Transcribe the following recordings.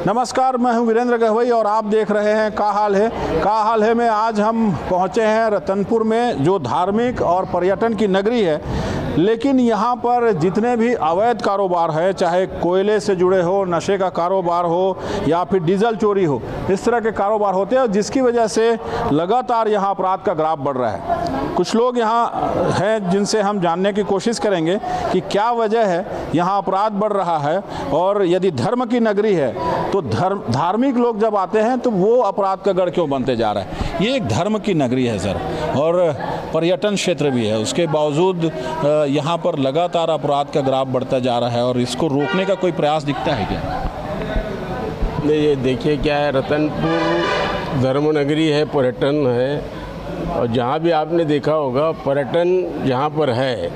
नमस्कार, मैं हूं वीरेंद्र गहवई और आप देख रहे हैं का हाल है में आज हम पहुंचे हैं रतनपुर में, जो धार्मिक और पर्यटन की नगरी है। लेकिन यहाँ पर जितने भी अवैध कारोबार है, चाहे कोयले से जुड़े हो, नशे का कारोबार हो या फिर डीजल चोरी हो, इस तरह के कारोबार होते हैं, जिसकी वजह से लगातार यहाँ अपराध का ग्राफ बढ़ रहा है। कुछ लोग यहाँ हैं जिनसे हम जानने की कोशिश करेंगे कि क्या वजह है यहाँ अपराध बढ़ रहा है, और यदि धर्म की नगरी है तो धार्मिक लोग जब आते हैं तो वो अपराध का गढ़ क्यों बनते जा रहा है। ये एक धर्म की नगरी है सर, और पर्यटन क्षेत्र भी है, उसके बावजूद यहाँ पर लगातार अपराध का ग्राफ बढ़ता जा रहा है, और इसको रोकने का कोई प्रयास दिखता है क्या? नहीं, ये देखिए क्या है, रतनपुर धर्म नगरी है, पर्यटन है, और जहाँ भी आपने देखा होगा पर्यटन जहाँ पर है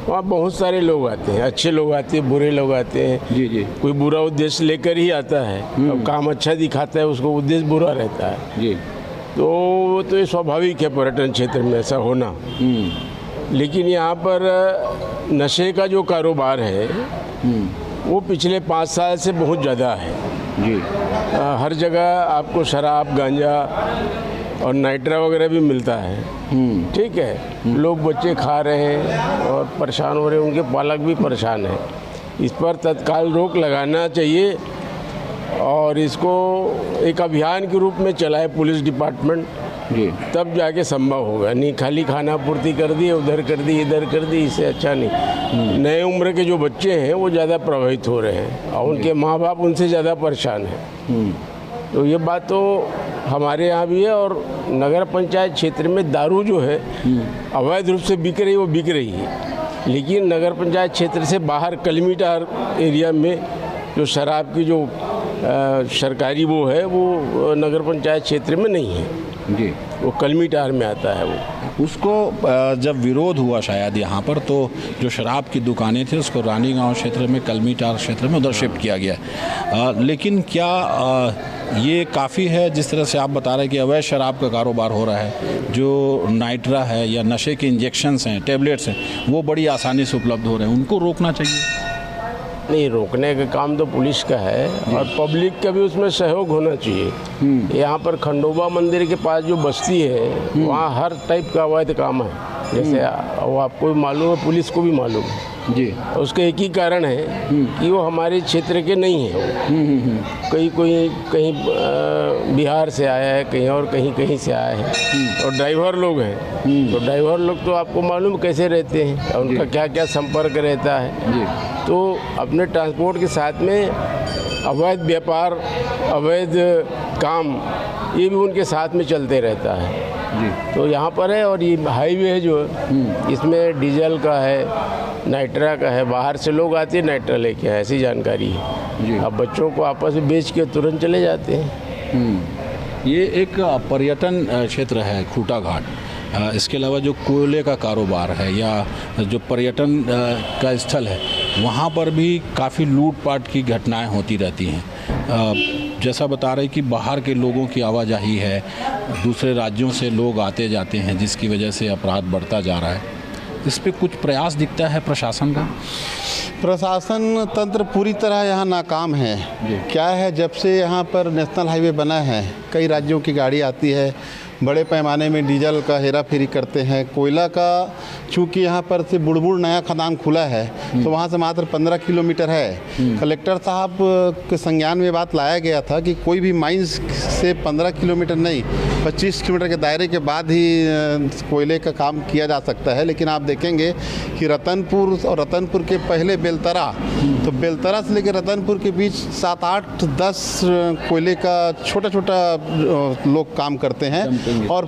वहाँ बहुत सारे लोग आते हैं, अच्छे लोग आते हैं, बुरे लोग आते हैं। जी जी। कोई बुरा उद्देश्य लेकर ही आता है, अब काम अच्छा दिखाता है उसको उद्देश्य बुरा रहता है जी। तो वो तो ये स्वाभाविक है पर्यटन क्षेत्र में ऐसा होना। लेकिन यहाँ पर नशे का जो कारोबार है वो पिछले 5 साल से बहुत ज़्यादा है जी। हर जगह आपको शराब, गांजा और नाइट्रा वगैरह भी मिलता है। ठीक है, लोग बच्चे खा रहे हैं और परेशान हो रहे हैं, उनके पालक भी परेशान हैं। इस पर तत्काल रोक लगाना चाहिए और इसको एक अभियान के रूप में चलाए पुलिस डिपार्टमेंट जी, तब जाके संभव होगा। नहीं खाली खाना पूर्ति कर दी, उधर कर दी, इधर कर दी, इससे अच्छा नहीं। नए उम्र के जो बच्चे हैं वो ज़्यादा प्रभावित हो रहे हैं और उनके माँ बाप उनसे ज़्यादा परेशान हैं। तो ये बात तो हमारे यहाँ भी है, और नगर पंचायत क्षेत्र में दारू जो है अवैध रूप से बिक रही, वो बिक रही है। लेकिन नगर पंचायत क्षेत्र से बाहर कलमीटार एरिया में जो शराब की जो सरकारी वो है, वो नगर पंचायत क्षेत्र में नहीं है जी, वो कलमीटार में आता है। वो उसको जब विरोध हुआ शायद यहाँ पर, तो जो शराब की दुकानें थी उसको रानी गांव क्षेत्र में, कलमीटार क्षेत्र में उधर शिफ्ट किया गया। लेकिन क्या ये काफ़ी है? जिस तरह से आप बता रहे हैं कि अवैध शराब का कारोबार हो रहा है, जो नाइट्रा है या नशे के इंजेक्शंस हैं, टैबलेट्स हैं, वो बड़ी आसानी से उपलब्ध हो रहे हैं, उनको रोकना चाहिए। नहीं, रोकने का काम तो पुलिस का है और पब्लिक का भी उसमें सहयोग होना चाहिए। यहाँ पर खंडोबा मंदिर के पास जो बस्ती है वहाँ हर टाइप का अवैध काम है, जैसे वो आपको भी मालूम है, पुलिस को भी मालूम है जी। उसका एक ही कारण है कि वो हमारे क्षेत्र के नहीं है। कहीं बिहार से आया है, कहीं और कहीं से आया है, और ड्राइवर लोग हैं। तो ड्राइवर लोग तो आपको मालूम कैसे रहते हैं, उनका क्या क्या संपर्क रहता है जी। तो अपने ट्रांसपोर्ट के साथ में अवैध व्यापार, अवैध काम, ये भी उनके साथ में चलते रहता है जी। तो यहाँ पर है, और ये हाईवे है जो इसमें डीजल का है, नाइट्रा का है, बाहर से लोग आते हैं नाइट्रा लेके, ऐसी जानकारी है जी। अब बच्चों को आपस में बेच के तुरंत चले जाते हैं। ये एक पर्यटन क्षेत्र है खूटा घाट, इसके अलावा जो कोयले का कारोबार है या जो पर्यटन का स्थल है, वहाँ पर भी काफ़ी लूटपाट की घटनाएं होती रहती हैं। जैसा बता रहे कि बाहर के लोगों की आवाजाही है, दूसरे राज्यों से लोग आते जाते हैं, जिसकी वजह से अपराध बढ़ता जा रहा है। इस पे कुछ प्रयास दिखता है प्रशासन का? प्रशासन तंत्र पूरी तरह यहाँ नाकाम है। क्या है, जब से यहाँ पर नेशनल हाईवे बना है, कई राज्यों की गाड़ी आती है, बड़े पैमाने में डीजल का हेरा फेरी करते हैं। कोयला का चूँकि यहाँ पर से बुड़बुड़ नया खदान खुला है, तो वहाँ से मात्र 15 किलोमीटर है। कलेक्टर साहब के संज्ञान में बात लाया गया था कि कोई भी माइंस से 15 किलोमीटर नहीं, 25 किलोमीटर के दायरे के बाद ही कोयले का काम किया जा सकता है। लेकिन आप देखेंगे कि रतनपुर और रतनपुर के पहले बेलतरा, तो बेलतरा से लेकर रतनपुर के बीच 7, 8, 10 कोयले का छोटा छोटा लोग काम करते हैं। और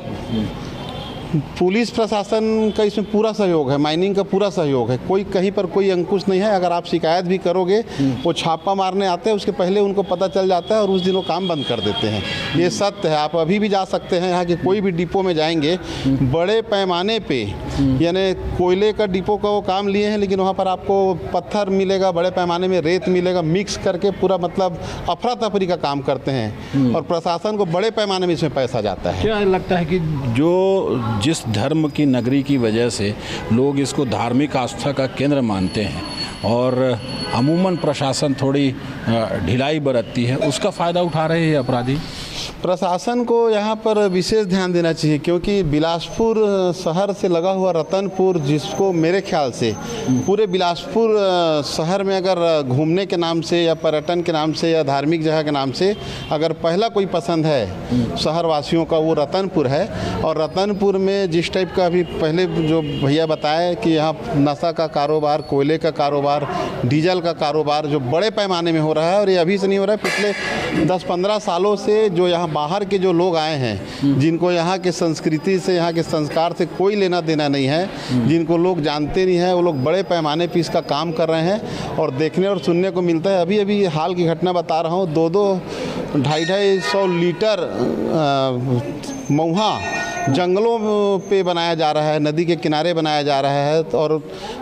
पुलिस प्रशासन का इसमें पूरा सहयोग है, माइनिंग का पूरा सहयोग है, कोई कहीं पर कोई अंकुश नहीं है। अगर आप शिकायत भी करोगे, वो छापा मारने आते हैं, उसके पहले उनको पता चल जाता है और उस दिन वो काम बंद कर देते हैं। ये सत्य है। आप अभी भी जा सकते हैं, यहाँ के कोई भी डिपो में जाएंगे, बड़े पैमाने पे यानी कोयले का डिपो का वो काम लिए हैं, लेकिन वहाँ पर आपको पत्थर मिलेगा, बड़े पैमाने में रेत मिलेगा, मिक्स करके पूरा मतलब अफरा तफरी का काम करते हैं, और प्रशासन को बड़े पैमाने में इसमें पैसा जाता है। क्या लगता है कि जो जिस धर्म की नगरी की वजह से लोग इसको धार्मिक आस्था का केंद्र मानते हैं और अमूमन प्रशासन थोड़ी ढिलाई बरतती है, उसका फ़ायदा उठा रहे हैं अपराधी। प्रशासन को यहाँ पर विशेष ध्यान देना चाहिए, क्योंकि बिलासपुर शहर से लगा हुआ रतनपुर, जिसको मेरे ख्याल से पूरे बिलासपुर शहर में अगर घूमने के नाम से या पर्यटन के नाम से या धार्मिक जगह के नाम से अगर पहला कोई पसंद है शहर वासियों का, वो रतनपुर है। और रतनपुर में जिस टाइप का अभी पहले जो भैया बताए कि यहाँ नशा का कारोबार, कोयले का कारोबार, डीजल का कारोबार जो बड़े पैमाने में हो रहा है, और ये अभी से नहीं हो रहा है, पिछले 10-15 सालों से जो यहाँ बाहर के जो लोग आए हैं, जिनको यहाँ के संस्कृति से, यहाँ के संस्कार से कोई लेना देना नहीं है, जिनको लोग जानते नहीं हैं, वो लोग बड़े पैमाने पर इसका काम कर रहे हैं और देखने और सुनने को मिलता है। अभी अभी हाल की घटना बता रहा हूँ, 200-250 लीटर महुआ जंगलों पे बनाया जा रहा है, नदी के किनारे बनाया जा रहा है, और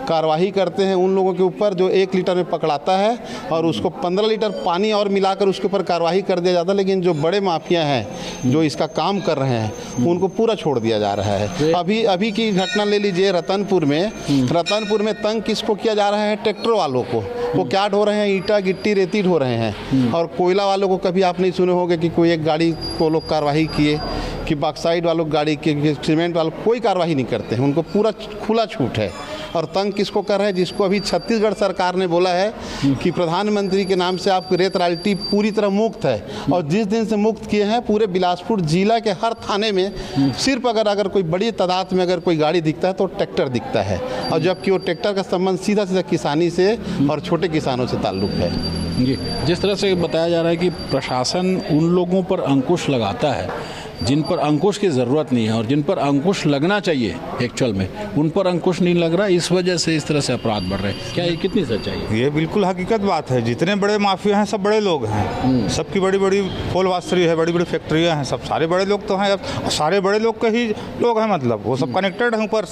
कार्रवाई करते हैं उन लोगों के ऊपर जो 1 लीटर में पकड़ाता है और उसको 15 लीटर पानी और मिलाकर उसके ऊपर कार्रवाई कर दिया जाता है। लेकिन जो बड़े माफिया हैं जो इसका काम कर रहे हैं उनको पूरा छोड़ दिया जा रहा है। अभी की घटना ले लीजिए रतनपुर में तंग किसको किया जा रहा है? ट्रैक्टर वालों को। वो क्या ढो रहे हैं? ईंटा गिट्टी रेती ढो रहे हैं। और कोयला वालों को कभी आप नहीं सुने होंगे कि कोई एक गाड़ी को लोग कार्रवाई किए, कि बॉक्साइड वालों गाड़ी के, सीमेंट वालों कोई कार्रवाई नहीं करते हैं, उनको पूरा खुला छूट है। और तंग किसको कर रहे हैं? जिसको अभी छत्तीसगढ़ सरकार ने बोला है कि प्रधानमंत्री के नाम से आपकी रेत रॉयल्टी पूरी तरह मुक्त है, और जिस दिन से मुक्त किए हैं पूरे बिलासपुर जिला के हर थाने में सिर्फ अगर कोई बड़ी तादाद में अगर कोई गाड़ी दिखता है तो ट्रैक्टर दिखता है, और जबकि वो ट्रैक्टर का संबंध सीधा किसानी से और छोटे किसानों से ताल्लुक़ है। जी, जिस तरह से बताया जा रहा है कि प्रशासन उन लोगों पर अंकुश लगाता है जिन पर अंकुश की ज़रूरत नहीं है, और जिन पर अंकुश लगना चाहिए एक्चुअल में उन पर अंकुश नहीं लग रहा, इस वजह से इस तरह से अपराध बढ़ रहे हैं। क्या ये कितनी सच्चाई है? ये बिल्कुल हकीकत बात है। जितने बड़े माफिया हैं सब बड़े लोग हैं, सबकी बड़ी बड़ी फूलवास्तरी है, बड़ी बड़ी फैक्ट्रियाँ हैं, सब सारे बड़े लोग तो हैं। अब सारे बड़े लोग के ही लोग हैं, मतलब वो सब कनेक्टेड हैं ऊपर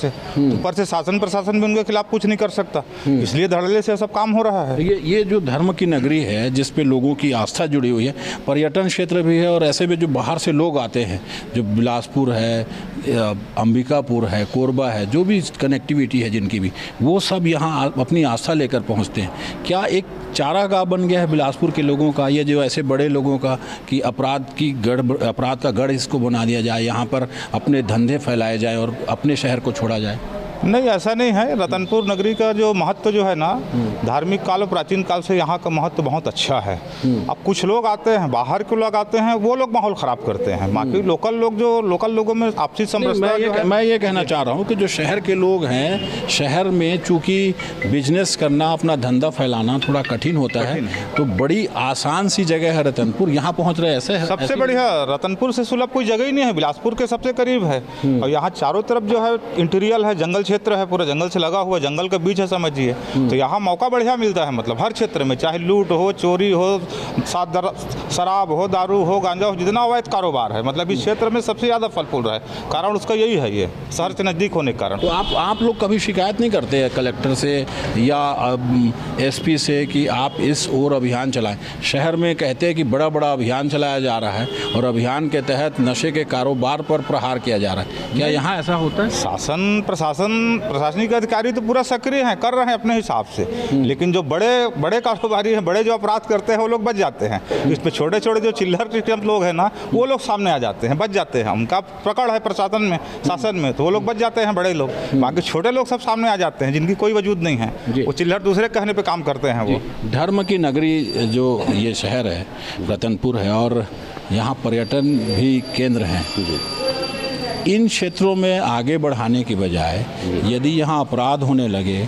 से शासन प्रशासन भी उनके खिलाफ कुछ नहीं कर सकता, इसलिए धड़ल्ले से सब काम हो रहा है। ये जो धर्म की नगरी है जिस पे लोगों की आस्था जुड़ी हुई है, पर्यटन क्षेत्र भी है, और ऐसे में जो बाहर से लोग आते हैं, जो बिलासपुर है, अंबिकापुर है, कोरबा है, जो भी कनेक्टिविटी है जिनकी भी, वो सब यहाँ अपनी आस्था लेकर पहुँचते हैं। क्या एक चारागाह बन गया है बिलासपुर के लोगों का, ये जो ऐसे बड़े लोगों का, कि अपराध का गढ़ इसको बना दिया जाए, यहाँ पर अपने धंधे फैलाए जाए और अपने शहर को छोड़ा जाए? नहीं, ऐसा नहीं है। रतनपुर नगरी का जो महत्व जो है ना, धार्मिक काल और प्राचीन काल से यहाँ का महत्व बहुत अच्छा है। अब कुछ लोग आते हैं, बाहर के लोग आते हैं, वो लोग माहौल ख़राब करते हैं। बाकी लोकल लोगों में आपसी समरसता। मैं ये कहना चाह रहा हूँ कि जो शहर के लोग हैं, शहर में चूँकि बिजनेस करना, अपना धंधा फैलाना थोड़ा कठिन होता है, तो बड़ी आसान सी जगह है रतनपुर, यहाँ पहुँच रहे ऐसे है। सबसे बढ़िया रतनपुर से सुलभ कोई जगह ही नहीं है, बिलासपुर के सबसे करीब है। और यहाँ चारों तरफ जो है इंटीरियर है, जंगल क्षेत्र है, पूरा जंगल से लगा हुआ, जंगल के बीच है समझिए। तो यहाँ मौका बढ़िया मिलता है, मतलब हर क्षेत्र में, चाहे लूट हो, चोरी हो, शराब हो, दारू हो, गांजा हो, जितना अवैध कारोबार है, मतलब इस क्षेत्र में सबसे ज़्यादा फल फूल रहा है। कारण उसका यही है, ये शहर से नज़दीक होने के कारण। तो आप लोग कभी शिकायत नहीं करते हैं कलेक्टर से या एसपी से कि आप इस ओर अभियान चलाएं? शहर में कहते हैं कि बड़ा बड़ा अभियान चलाया जा रहा है और अभियान के तहत नशे के कारोबार पर प्रहार किया जा रहा है, क्या यहाँ ऐसा होता है? प्रशासनिक अधिकारी तो पूरा सक्रिय हैं, कर रहे हैं अपने हिसाब से, लेकिन जो बड़े कारोबारी हैं, बड़े जो अपराध करते हैं, वो लोग बच जाते हैं। इसमें छोटे छोटे जो चिल्लर लोग हैं ना, वो लोग सामने आ जाते हैं, बच जाते हैं। उनका पकड़ है प्रशासन में, शासन में, तो वो लोग बच जाते हैं, बड़े लोग। बाकी छोटे लोग सब सामने आ जाते हैं, जिनकी कोई वजूद नहीं है, वो चिल्लर दूसरे कहने पर काम करते हैं। वो धर्म की नगरी जो ये शहर है रतनपुर है, और यहाँ पर्यटन भी केंद्र हैं। इन क्षेत्रों में आगे बढ़ाने की बजाय यदि यहाँ अपराध होने लगे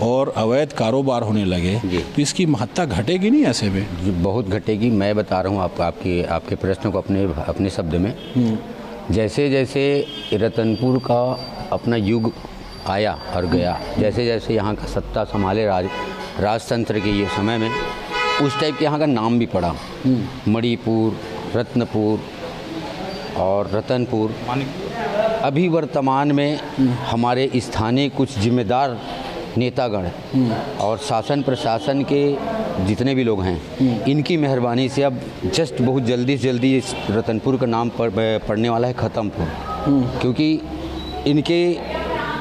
और अवैध कारोबार होने लगे तो इसकी महत्ता घटेगी नहीं? ऐसे में बहुत घटेगी। मैं बता रहा हूँ आपके प्रश्न को अपने शब्द में। जैसे जैसे रतनपुर का अपना युग आया और गया, जैसे जैसे यहाँ का सत्ता संभाले राजतंत्र के ये समय में, उस टाइप के यहाँ का नाम भी पड़ा। मणिपुर, रत्नपुर और रतनपुर। अभी वर्तमान में हमारे स्थानीय कुछ जिम्मेदार नेतागण और शासन प्रशासन के जितने भी लोग हैं, इनकी मेहरबानी से अब जस्ट बहुत जल्दी से जल्दी इस रतनपुर का नाम पड़ने वाला है खत्मपुर, क्योंकि इनके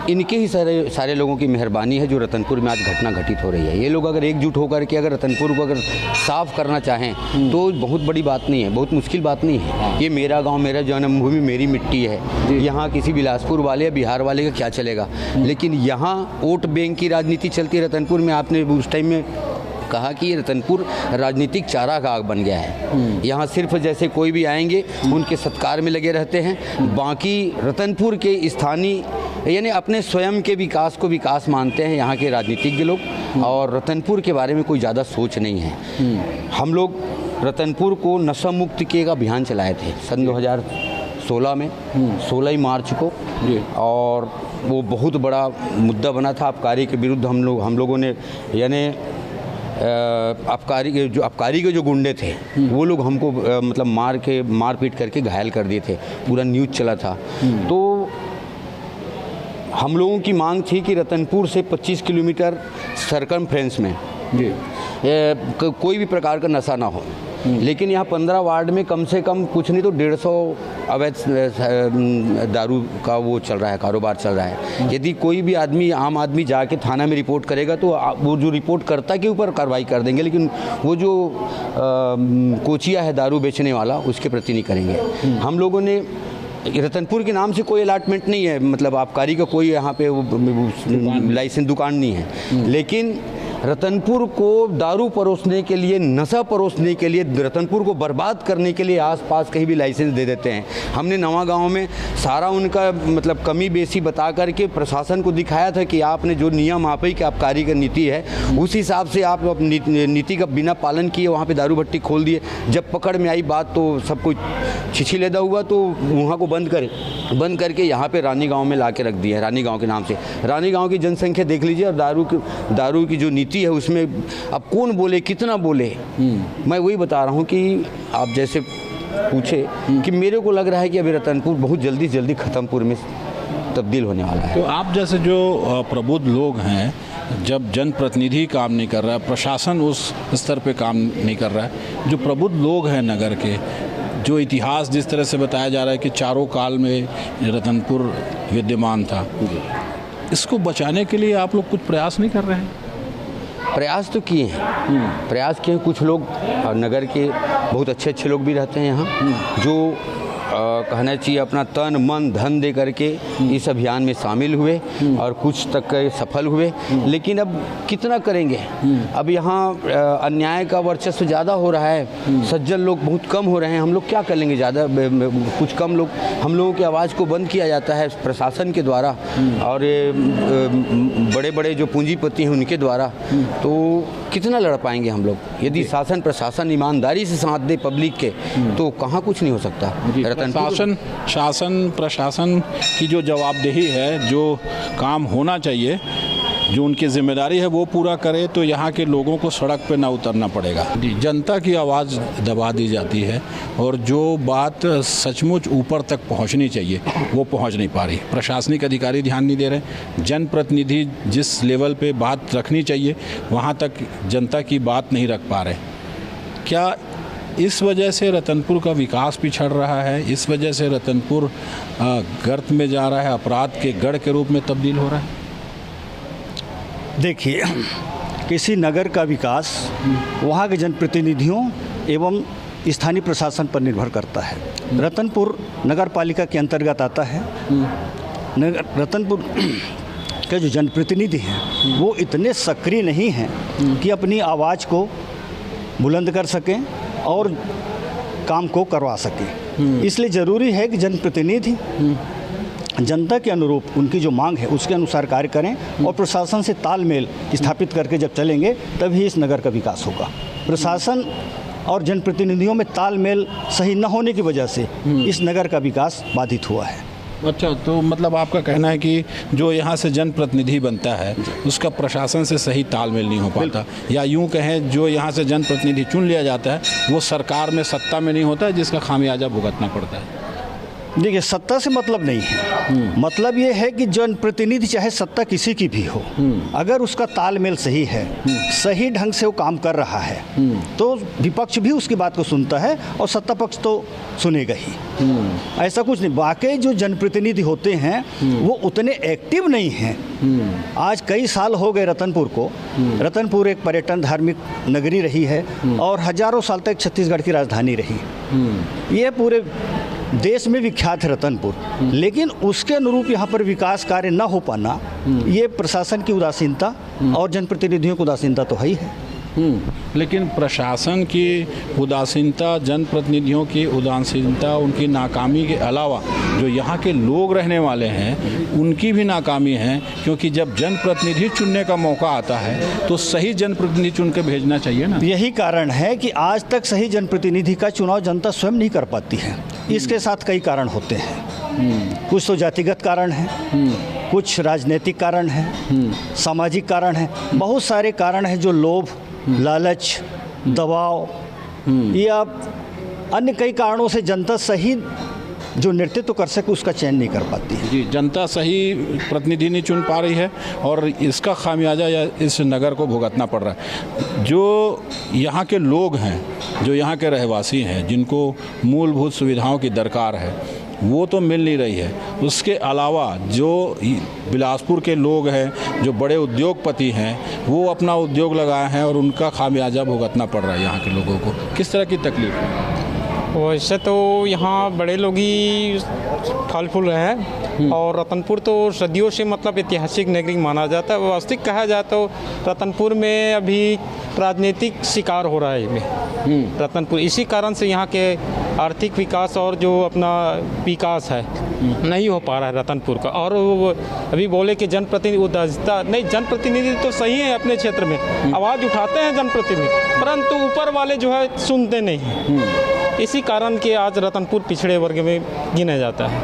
इनके ही सारे लोगों की मेहरबानी है जो रतनपुर में आज घटना घटित हो रही है। ये लोग अगर एकजुट होकर के अगर रतनपुर को अगर साफ़ करना चाहें तो बहुत बड़ी बात नहीं है, बहुत मुश्किल बात नहीं है। ये मेरा गांव, मेरा जन्मभूमि, मेरी मिट्टी है। यहाँ किसी बिलासपुर वाले या बिहार वाले का क्या चलेगा, लेकिन यहाँ वोट बैंक की राजनीति चलती है। रतनपुर में आपने उस टाइम में कहा कि ये रतनपुर राजनीतिक चारागाह बन गया है। यहाँ सिर्फ जैसे कोई भी आएंगे उनके सत्कार में लगे रहते हैं, बाकी रतनपुर के स्थानीय यानी अपने स्वयं के विकास को विकास मानते हैं यहाँ के राजनीतिज्ञ लोग, और रतनपुर के बारे में कोई ज़्यादा सोच नहीं है। हम लोग रतनपुर को नशा मुक्त के का अभियान चलाए थे सन 2016 में, 16 मार्च को, और वो बहुत बड़ा मुद्दा बना था। आबकारी के विरुद्ध हम लोगों ने यानी आबकारी के जो गुंडे थे वो लोग हमको मतलब मार पीट करके घायल कर दिए थे, पूरा न्यूज़ चला था। तो हम लोगों की मांग थी कि रतनपुर से 25 किलोमीटर सरकमफ्रेंस में कोई भी प्रकार का नशा ना हो, लेकिन यहाँ 15 वार्ड में कम से कम कुछ नहीं तो 150 अवैध दारू का वो चल रहा है, कारोबार चल रहा है। यदि कोई भी आदमी, आम आदमी जाके थाना में रिपोर्ट करेगा तो वो जो रिपोर्ट करता के ऊपर कार्रवाई कर देंगे, लेकिन वो जो कोचिया है दारू बेचने वाला उसके प्रति नहीं करेंगे। हम लोगों ने रतनपुर के नाम से कोई अलाटमेंट नहीं है, मतलब आबकारी का कोई यहाँ पे लाइसेंस दुकान नहीं है, लेकिन रतनपुर को दारू परोसने के लिए, नशा परोसने के लिए, रतनपुर को बर्बाद करने के लिए आसपास कहीं भी लाइसेंस दे देते हैं। हमने नवा गांव में सारा उनका मतलब कमी बेसी बता करके प्रशासन को दिखाया था कि आपने जो नियम आप ही की आबकारी का नीति है उस हिसाब से आप नीति का बिना पालन किए वहाँ पे दारू भट्टी खोल दिए। जब पकड़ में आई बात तो सब कुछ छिछिलेदा हुआ, तो वहाँ को बंद करके यहाँ पे रानी गाँव में ला के रख दिया है, रानी गाँव के नाम से। रानी गाँव की जनसंख्या देख लीजिए, और दारू की जो नीति है उसमें अब कौन बोले कितना बोले। मैं वही बता रहा हूँ कि आप जैसे पूछे कि मेरे को लग रहा है कि अभी रतनपुर बहुत जल्दी खत्मपुर में तब्दील होने वाला है। तो आप जैसे जो प्रबुद्ध लोग हैं, जब जनप्रतिनिधि काम नहीं कर रहा है, प्रशासन उस स्तर पे काम नहीं कर रहा है, जो प्रबुद्ध लोग हैं नगर के, जो इतिहास जिस तरह से बताया जा रहा है कि चारों काल में रतनपुर विद्यमान था, इसको बचाने के लिए आप लोग कुछ प्रयास नहीं कर रहे हैं? प्रयास तो किए हैं, प्रयास किए। कुछ लोग नगर के बहुत अच्छे लोग भी रहते हैं यहाँ, जो कहना चाहिए अपना तन मन धन दे करके इस अभियान में शामिल हुए और कुछ तक सफल हुए, लेकिन अब कितना करेंगे। अब यहाँ अन्याय का वर्चस्व ज़्यादा हो रहा है, सज्जन लोग बहुत कम हो रहे हैं। हम लोग क्या कर लेंगे, ज़्यादा कुछ कम लोग, हम लोगों की आवाज़ को बंद किया जाता है प्रशासन के द्वारा और बड़े बड़े जो पूंजीपति हैं उनके द्वारा, तो कितना लड़ पाएंगे हम लोग। यदि शासन प्रशासन ईमानदारी से साथ दे पब्लिक के, तो कहाँ कुछ नहीं हो सकता। शासन प्रशासन की जो जवाबदेही है, जो काम होना चाहिए, जो उनकी जिम्मेदारी है वो पूरा करे, तो यहाँ के लोगों को सड़क पे ना उतरना पड़ेगा। जनता की आवाज़ दबा दी जाती है और जो बात सचमुच ऊपर तक पहुँचनी चाहिए वो पहुँच नहीं पा रही। प्रशासनिक अधिकारी ध्यान नहीं दे रहे, जनप्रतिनिधि जिस लेवल पे बात रखनी चाहिए वहाँ तक जनता की बात नहीं रख पा रहे। क्या इस वजह से रतनपुर का विकास पिछड़ रहा है? इस वजह से रतनपुर गर्त में जा रहा है, अपराध के गढ़ के रूप में तब्दील हो रहा है? देखिए, किसी नगर का विकास वहाँ के जनप्रतिनिधियों एवं स्थानीय प्रशासन पर निर्भर करता है। रतनपुर नगर पालिका के अंतर्गत आता है। रतनपुर के जो जनप्रतिनिधि हैं वो इतने सक्रिय नहीं हैं कि अपनी आवाज़ को बुलंद कर सकें और काम को करवा सकें। इसलिए ज़रूरी है कि जनप्रतिनिधि जनता के अनुरूप उनकी जो मांग है उसके अनुसार कार्य करें और प्रशासन से तालमेल स्थापित करके जब चलेंगे तभी इस नगर का विकास होगा। प्रशासन और जनप्रतिनिधियों में तालमेल सही न होने की वजह से इस नगर का विकास बाधित हुआ है। अच्छा, तो मतलब आपका कहना है कि जो यहाँ से जनप्रतिनिधि बनता है उसका प्रशासन से सही तालमेल नहीं हो पाता, या यूँ कहें जो यहाँ से जनप्रतिनिधि चुन लिया जाता है वो सरकार में सत्ता में नहीं होता है, जिसका खामियाजा भुगतना पड़ता है। देखिए, सत्ता से मतलब नहीं है। मतलब ये है कि जनप्रतिनिधि चाहे सत्ता किसी की भी हो, अगर उसका तालमेल सही है, सही ढंग से वो काम कर रहा है, तो विपक्ष भी उसकी बात को सुनता है और सत्ता पक्ष तो सुनेगा ही। ऐसा कुछ नहीं। वाकई जो जनप्रतिनिधि होते हैं वो उतने एक्टिव नहीं हैं। आज कई साल हो गए रतनपुर को। रतनपुर एक पर्यटन धार्मिक नगरी रही है और हजारों साल तक छत्तीसगढ़ की राजधानी रही। ये पूरे देश में विख्यात है रतनपुर, लेकिन उसके अनुरूप यहाँ पर विकास कार्य न हो पाना, ये प्रशासन की उदासीनता और जनप्रतिनिधियों की उदासीनता तो है ही है। लेकिन प्रशासन की उदासीनता, जनप्रतिनिधियों की उदासीनता, उनकी नाकामी के अलावा जो यहाँ के लोग रहने वाले हैं उनकी भी नाकामी है, क्योंकि जब जनप्रतिनिधि चुनने का मौका आता है तो सही जनप्रतिनिधि चुन के भेजना चाहिए ना। यही कारण है कि आज तक सही जनप्रतिनिधि का चुनाव जनता स्वयं नहीं कर पाती है। इसके साथ कई कारण होते हैं। कुछ तो जातिगत कारण है, कुछ राजनीतिक कारण है, सामाजिक कारण है, बहुत सारे कारण हैं जो लोभ, लालच, दबाव या अन्य कई कारणों से जनता सही जो नेतृत्व कर सके उसका चयन नहीं कर पाती है। जी, जनता सही प्रतिनिधि नहीं चुन पा रही है और इसका खामियाजा या इस नगर को भुगतना पड़ रहा है। जो यहाँ के लोग हैं, जो यहाँ के रहवासी हैं, जिनको मूलभूत सुविधाओं की दरकार है, वो तो मिल नहीं रही है। उसके अलावा जो बिलासपुर के लोग हैं, जो बड़े उद्योगपति हैं, वो अपना उद्योग लगाए हैं और उनका खामियाजा भुगतना पड़ रहा है यहाँ के लोगों को। किस तरह की तकलीफ है? वैसे तो यहाँ बड़े लोग ही फल फूल रहे हैं और रतनपुर तो सदियों से मतलब ऐतिहासिक नगरी माना जाता है। वास्तविक कहा जाए तो रतनपुर में अभी राजनीतिक शिकार हो रहा है रतनपुर। इसी कारण से यहाँ के आर्थिक विकास और जो अपना विकास है नहीं हो पा रहा है रतनपुर का। और अभी बोले कि जनप्रतिनिधि उदासीनता नहीं, जनप्रतिनिधि तो सही है, अपने क्षेत्र में आवाज़ उठाते हैं जनप्रतिनिधि, परंतु ऊपर वाले जो है सुनते नहीं हैं। इसी कारण के आज रतनपुर पिछड़े वर्ग में गिना जाता है।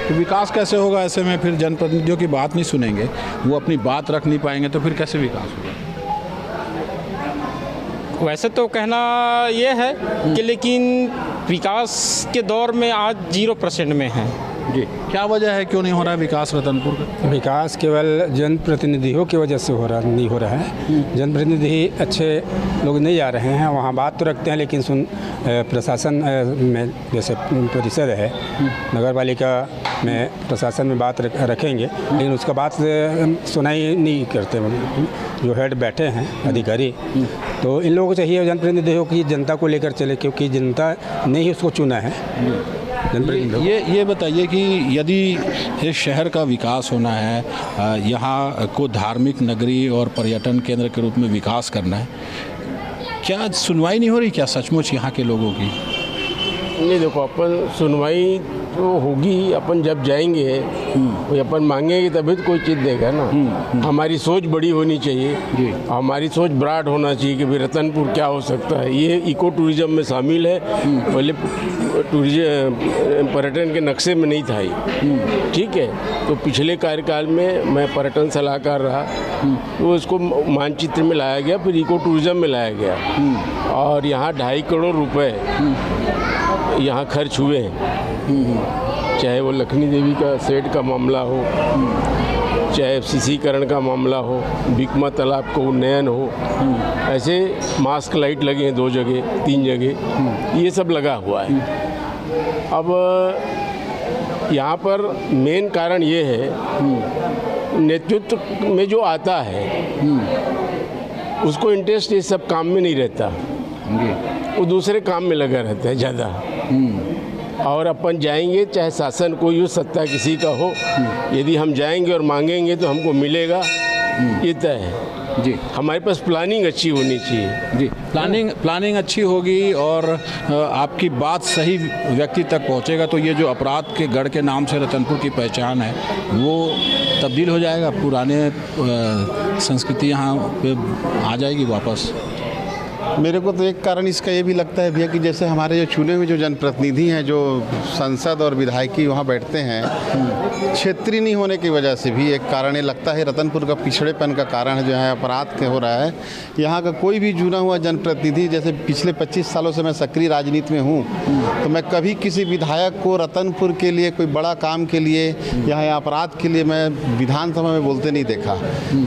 तो विकास कैसे होगा ऐसे में? फिर जनप्रतिनिधियों की बात नहीं सुनेंगे, वो अपनी बात रख नहीं पाएंगे, तो फिर कैसे विकास होगा? वैसे तो कहना ये है कि लेकिन विकास के दौर में आज 0% में है। जी, क्या वजह है, क्यों नहीं हो रहा है विकास रतनपुर का? विकास केवल जनप्रतिनिधियों की वजह से नहीं हो रहा है। जनप्रतिनिधि अच्छे लोग नहीं आ रहे हैं, वहाँ बात तो रखते हैं, लेकिन प्रशासन में जैसे परिषद है, नगर पालिका में प्रशासन में बात रखेंगे, लेकिन उसका बात सुनाई नहीं करते जो हेड बैठे हैं अधिकारी। तो इन लोगों को चाहिए जनप्रतिनिधियों की जनता को लेकर चले, क्योंकि जनता ने ही उसको चुना है। ये बताइए कि यदि इस शहर का विकास होना है, यहाँ को धार्मिक नगरी और पर्यटन केंद्र के रूप में विकास करना है, क्या सुनवाई नहीं हो रही क्या सचमुच यहाँ के लोगों की? नहीं, देखो, अपन सुनवाई तो होगी, अपन जब जाएंगे अपन मांगेंगे तभी तो कोई चीज़ देगा ना। हमारी सोच बड़ी होनी चाहिए, हमारी सोच ब्रॉड होना चाहिए कि भाई रतनपुर क्या हो सकता है। ये इको टूरिज्म में शामिल है, पहले पर्यटन के नक्शे में नहीं था ये, ठीक है। तो पिछले कार्यकाल में मैं पर्यटन सलाहकार रहा, तो इसको मानचित्र में लाया गया, फिर इको टूरिज्म में लाया गया और यहाँ 2.5 करोड़ रुपए यहाँ खर्च हुए हैं। चाहे वो लखनी देवी का सेट का मामला हो, चाहे सीसीकरण का मामला हो, बिकमा तालाब का उन्नयन हो, ऐसे मास्क लाइट लगे हैं 2 जगह 3 जगह, ये सब लगा हुआ है। अब यहाँ पर मेन कारण ये है, नेतृत्व में जो आता है उसको इंटरेस्ट ये सब काम में नहीं रहता, वो दूसरे काम में लगा रहता है ज़्यादा। और अपन जाएंगे, चाहे शासन कोई हो, सत्ता किसी का हो, यदि हम जाएंगे और मांगेंगे तो हमको मिलेगा, ये तय है। जी, हमारे पास प्लानिंग अच्छी होनी चाहिए। जी, प्लानिंग अच्छी होगी और आपकी बात सही व्यक्ति तक पहुंचेगा तो ये जो अपराध के गढ़ के नाम से रतनपुर की पहचान है वो तब्दील हो जाएगा, पुराने संस्कृति यहाँ पे आ जाएगी वापस। मेरे को तो एक कारण इसका ये भी लगता है भैया कि जैसे हमारे जो चुने हुए जो जनप्रतिनिधि हैं, जो संसद और विधायकी वहाँ बैठते हैं, क्षेत्रीय नहीं होने की वजह से भी एक कारण ये लगता है। रतनपुर का पिछड़ेपन का कारण है जो है अपराध के हो रहा है। यहाँ का कोई भी चुना हुआ जनप्रतिनिधि, जैसे पिछले 25 सालों से मैं सक्रिय राजनीति में हूँ, तो मैं कभी किसी विधायक को रतनपुर के लिए कोई बड़ा काम के लिए यहाँ अपराध के लिए मैं विधानसभा में बोलते नहीं देखा,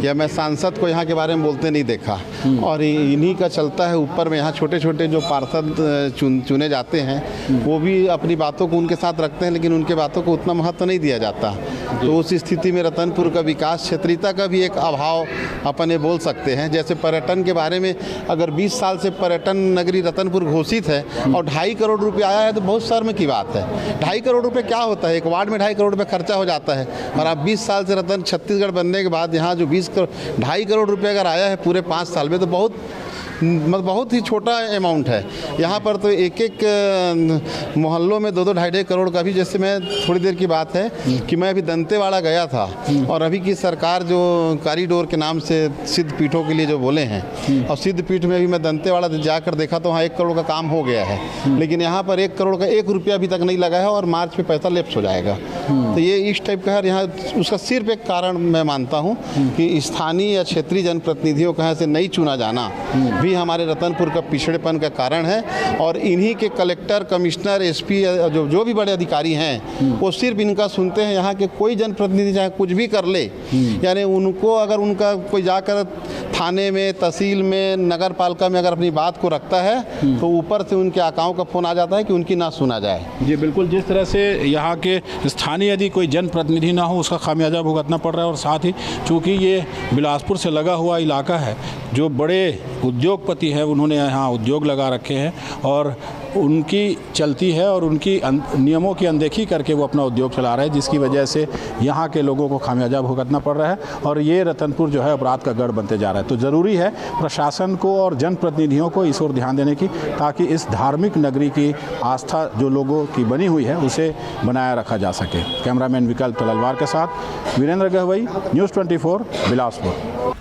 या मैं सांसद को यहाँ के बारे में बोलते नहीं देखा। और इन्हीं का चलता है ऊपर में यहाँ छोटे छोटे जो पार्षद चुने जाते हैं वो भी अपनी बातों को उनके साथ रखते हैं, लेकिन उनके बातों को उतना महत्व नहीं दिया जाता। तो उस स्थिति में रतनपुर का विकास, क्षेत्रीयता का भी एक अभाव अपन ये बोल सकते हैं। जैसे पर्यटन के बारे में अगर 20 साल से पर्यटन नगरी रतनपुर घोषित है और 2.5 करोड़ रुपये आया है तो बहुत शर्म की बात है। 2.5 करोड़ रुपये क्या होता है? एक वार्ड में 2.5 करोड़ रुपये खर्चा हो जाता है, और आप 20 साल से रतन छत्तीसगढ़ बनने के बाद यहाँ जो 2.5 करोड़ रुपये अगर आया है पूरे 5 साल में, तो बहुत ही छोटा अमाउंट है। यहाँ पर तो एक एक मोहल्लों में 2-2 2.5 करोड़ का भी, जैसे मैं थोड़ी देर की बात है कि मैं अभी दंतेवाड़ा गया था, और अभी की सरकार जो कॉरिडोर के नाम से सिद्ध पीठों के लिए जो बोले हैं, और सिद्ध पीठ में भी मैं दंतेवाड़ा जाकर देखा तो वहाँ 1 करोड़ का काम हो गया है, लेकिन यहाँ पर 1 करोड़ का 1 रुपया अभी तक नहीं लगा है, और मार्च में पैसा लेप्स हो जाएगा। तो ये इस टाइप का है। यहाँ उसका सिर्फ एक कारण मैं मानता हूँ कि स्थानीय या क्षेत्रीय जनप्रतिनिधियों का यहाँ से नहीं चुना जाना भी हमारे रतनपुर का पिछड़ेपन का कारण है। और इन्हीं के कलेक्टर, कमिश्नर, एसपी जो भी बड़े अधिकारी हैं वो सिर्फ इनका सुनते हैं। यहाँ के कोई जनप्रतिनिधि चाहे कुछ भी कर ले, यानी उनको अगर उनका कोई जाकर थाने में, तहसील में, नगर पालिका में अगर अपनी बात को रखता है तो ऊपर से उनके आकाओं का फ़ोन आ जाता है कि उनकी ना सुना जाए। जी बिल्कुल, जिस तरह से यहाँ के स्थानीय यदि कोई जनप्रतिनिधि ना हो उसका खामियाजा भुगतना पड़ रहा है। और साथ ही चूँकि ये बिलासपुर से लगा हुआ इलाका है, जो बड़े उद्योगपति हैं उन्होंने यहाँ उद्योग लगा रखे हैं और उनकी चलती है, और उनकी नियमों की अनदेखी करके वो अपना उद्योग चला रहे हैं, जिसकी वजह से यहाँ के लोगों को खामियाजा भुगतना पड़ रहा है। और ये रतनपुर जो है अपराध का गढ़ बनते जा रहा है। तो ज़रूरी है प्रशासन को और जनप्रतिनिधियों को इस ओर ध्यान देने की, ताकि इस धार्मिक नगरी की आस्था जो लोगों की बनी हुई है उसे बनाया रखा जा सके। कैमरामैन विकल्प तलवार के साथ वीरेंद्र गहवई, न्यूज़ 24 बिलासपुर।